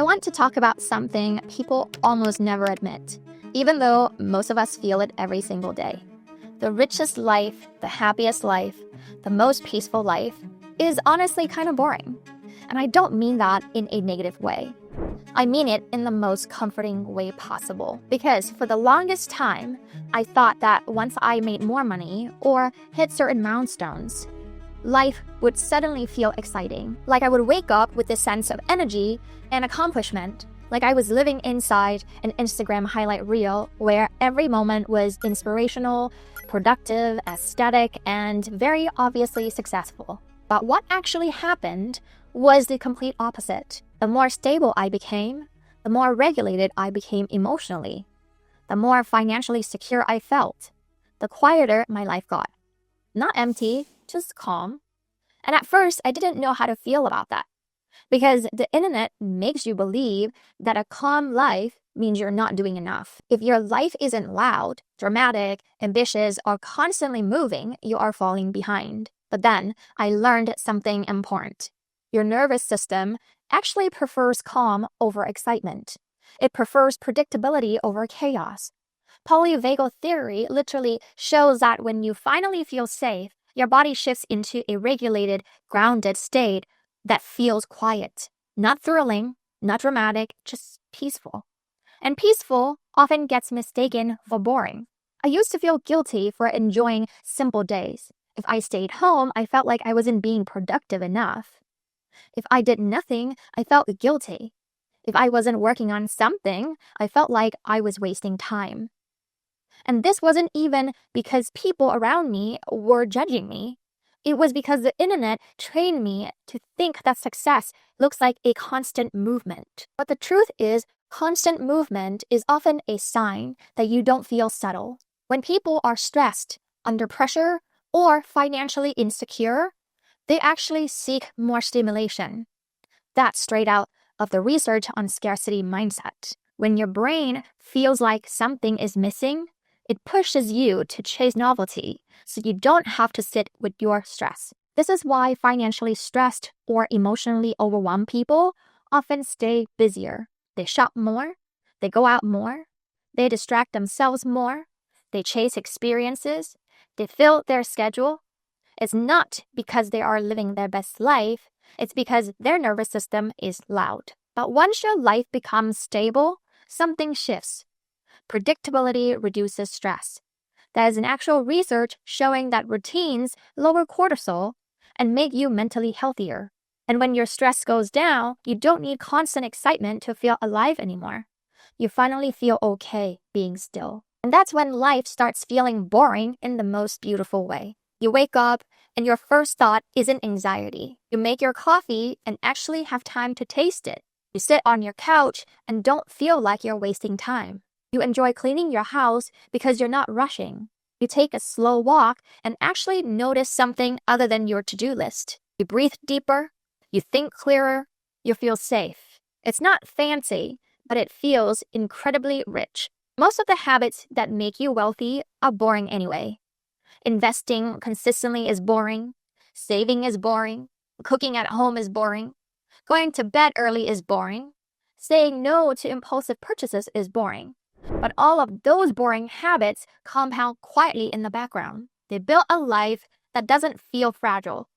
I want to talk about something people almost never admit, even though most of us feel it every single day. The richest life, the happiest life, the most peaceful life is honestly kind of boring. And I don't mean that in a negative way. I mean it in the most comforting way possible. Because for the longest time, I thought that once I made more money or hit certain milestones, life would suddenly feel exciting. Like I would wake up with this sense of energy and accomplishment. Like I was living inside an Instagram highlight reel where every moment was inspirational, productive, aesthetic, and very obviously successful. But what actually happened was the complete opposite. The more stable I became, the more regulated I became emotionally. The more financially secure I felt, the quieter my life got. Not empty, just calm. And at first, I didn't know how to feel about that. Because the internet makes you believe that a calm life means you're not doing enough. If your life isn't loud, dramatic, ambitious, or constantly moving, you are falling behind. But then I learned something important. Your nervous system actually prefers calm over excitement. It prefers predictability over chaos. Polyvagal theory literally shows that when you finally feel safe, your body shifts into a regulated, grounded state that feels quiet. Not thrilling, not dramatic, just peaceful. And peaceful often gets mistaken for boring. I used to feel guilty for enjoying simple days. If I stayed home, I felt like I wasn't being productive enough. If I did nothing, I felt guilty. If I wasn't working on something, I felt like I was wasting time. And this wasn't even because people around me were judging me. It was because the internet trained me to think that success looks like a constant movement. But the truth is, constant movement is often a sign that you don't feel settled. When people are stressed, under pressure, or financially insecure, they actually seek more stimulation. That's straight out of the research on scarcity mindset. When your brain feels like something is missing, it pushes you to chase novelty so you don't have to sit with your stress. This is why financially stressed or emotionally overwhelmed people often stay busier. They shop more, they go out more, they distract themselves more, they chase experiences, they fill their schedule. It's not because they are living their best life, it's because their nervous system is loud. But once your life becomes stable, something shifts. Predictability reduces stress. There is an actual research showing that routines lower cortisol and make you mentally healthier. And when your stress goes down, you don't need constant excitement to feel alive anymore. You finally feel okay being still. And that's when life starts feeling boring in the most beautiful way. You wake up and your first thought isn't anxiety. You make your coffee and actually have time to taste it. You sit on your couch and don't feel like you're wasting time. You enjoy cleaning your house because you're not rushing. You take a slow walk and actually notice something other than your to-do list. You breathe deeper, you think clearer, you feel safe. It's not fancy, but it feels incredibly rich. Most of the habits that make you wealthy are boring anyway. Investing consistently is boring. Saving is boring. Cooking at home is boring. Going to bed early is boring. Saying no to impulsive purchases is boring. But all of those boring habits compound quietly in the background. They build a life that doesn't feel fragile.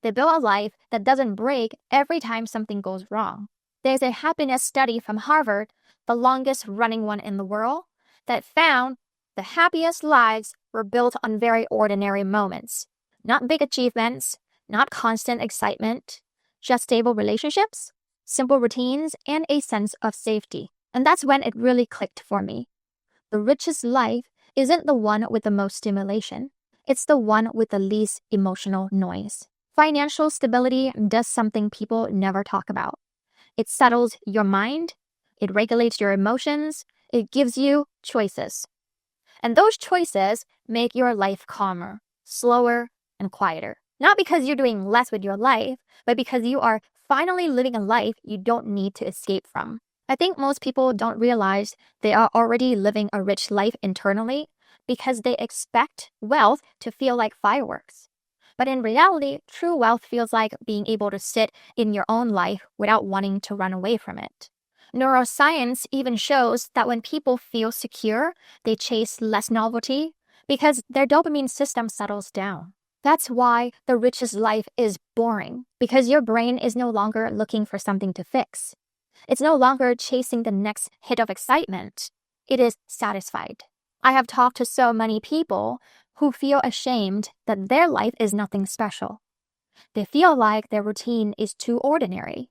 They build a life that doesn't break every time something goes wrong. There's a happiness study from Harvard, the longest running one in the world, that found the happiest lives were built on very ordinary moments. Not big achievements, not constant excitement, just stable relationships, simple routines, and a sense of safety. And that's when it really clicked for me. The richest life isn't the one with the most stimulation. It's the one with the least emotional noise. Financial stability does something people never talk about. It settles your mind. It regulates your emotions. It gives you choices. And those choices make your life calmer, slower, and quieter. Not because you're doing less with your life, but because you are finally living a life you don't need to escape from. I think most people don't realize they are already living a rich life internally because they expect wealth to feel like fireworks. But in reality, true wealth feels like being able to sit in your own life without wanting to run away from it. Neuroscience even shows that when people feel secure, they chase less novelty because their dopamine system settles down. That's why the richest life is boring, because your brain is no longer looking for something to fix. It's no longer chasing the next hit of excitement. It is satisfied. I have talked to so many people who feel ashamed that their life is nothing special. They feel like their routine is too ordinary.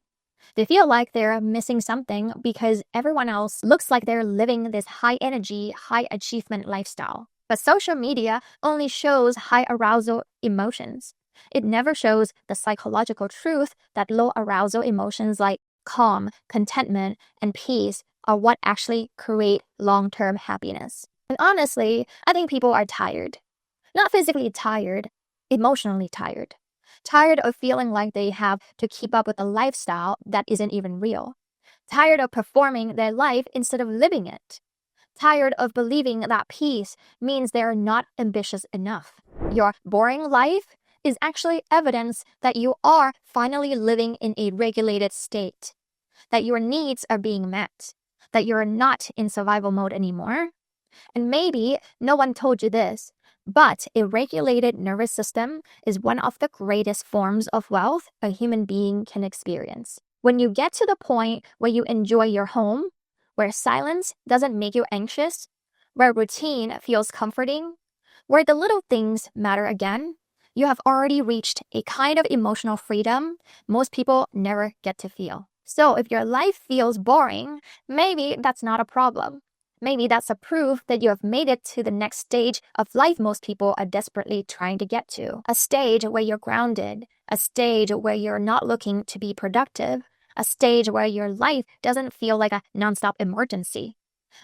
They feel like they're missing something because everyone else looks like they're living this high energy, high achievement lifestyle. But social media only shows high arousal emotions. It never shows the psychological truth that low arousal emotions like calm, contentment, and peace are what actually create long-term happiness. And honestly, I think people are tired. Not physically tired, emotionally tired. Tired of feeling like they have to keep up with a lifestyle that isn't even real. Tired of performing their life instead of living it. Tired of believing that peace means they're not ambitious enough. Your boring life is actually evidence that you are finally living in a regulated state, that your needs are being met, that you're not in survival mode anymore. And maybe no one told you this, but a regulated nervous system is one of the greatest forms of wealth a human being can experience. When you get to the point where you enjoy your home, where silence doesn't make you anxious, where routine feels comforting, where the little things matter again, you have already reached a kind of emotional freedom most people never get to feel. So if your life feels boring, maybe that's not a problem. Maybe that's a proof that you have made it to the next stage of life most people are desperately trying to get to. A stage where you're grounded, a stage where you're not looking to be productive, a stage where your life doesn't feel like a nonstop emergency,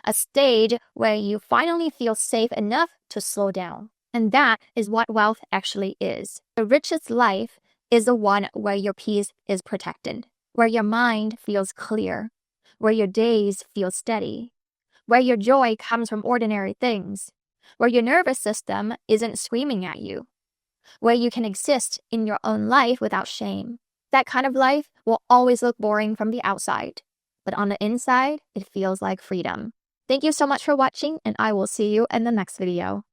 a stage where you finally feel safe enough to slow down. And that is what wealth actually is. The richest life is the one where your peace is protected, where your mind feels clear, where your days feel steady, where your joy comes from ordinary things, where your nervous system isn't screaming at you, where you can exist in your own life without shame. That kind of life will always look boring from the outside, but on the inside, it feels like freedom. Thank you so much for watching, and I will see you in the next video.